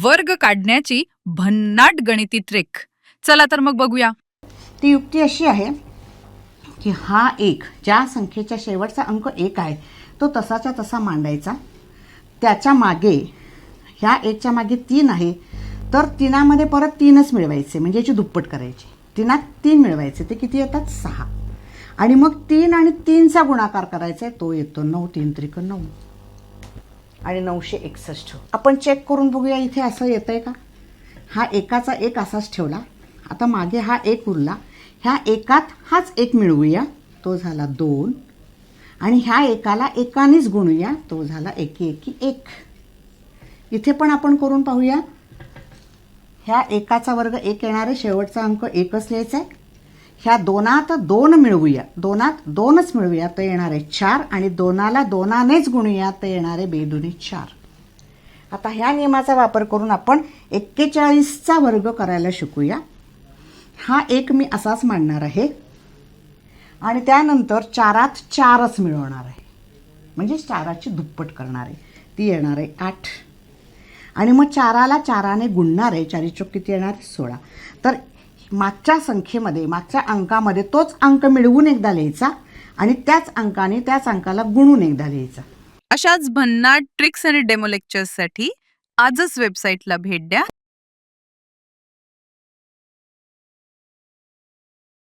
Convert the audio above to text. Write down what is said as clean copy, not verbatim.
वर्ग काढण्याची भन्नाट गणिती ट्रिक. चला तर मग बघूया. ती युक्ती अशी आहे की हा एक ज्या संख्येचा शेवटचा अंक 1 आहे तो तसाच्या तसा मांडायचा. त्याच्या मागे ह्या 1च्या मागे 3 आहे तर 3मध्ये परत 3च मिळवायचे, म्हणजे याची दुप्पट करायची. 3त 3 मिळवायचे, ते किती येतात 6. आणि मग 3 आणि 3चा गुणाकार करायचा, तो येतो 9. 3 त्रिक 9 आणि 961. आपण चेक करून बघूया इथे असं येतंय का. हा एकाचा एक असाच ठेवला. आता मागे हा 1 उरला. ह्या एकात हाच 1 मिळवूया, तो झाला 2. आणि ह्या एकाला एकानेच गुणूया, तो झाला 1 1 1. इथे पण आपण करून पाहूया. ह्या एकाचा वर्ग 1 येणारे, शेवटचा अंक 1च लिहायचा आहे. ह्या 2त 2 मिळवूया, 2त 2च मिळवूया, तर येणारे 4. आणि 2ला 2नेच गुणूया, तर येणारे 2 2 4. आता ह्या नियमाचा वापर करून आपण 41चा वर्ग करायला शिकूया. हा 1 मी असाच मांडणार आहे आणि त्यानंतर 4त 4च मिळवणार आहे, म्हणजे 4ची दुप्पट करणार आहे, ती येणार आहे 8. आणि मग 4ला 4ने गुणणार आहे, 4 चौक किती येणार 16. तर मागच्या संख्येमध्ये, मागच्या अंकामध्ये तोच अंक मिळवून एकदा लिहायचा आणि त्याच अंकाने त्याच अंकाला गुणून एकदा लिहायचा. अशाच भन्नाट ट्रिक्स आणि डेमो लेक्चर्ससाठी आजच वेबसाईटला भेट द्या.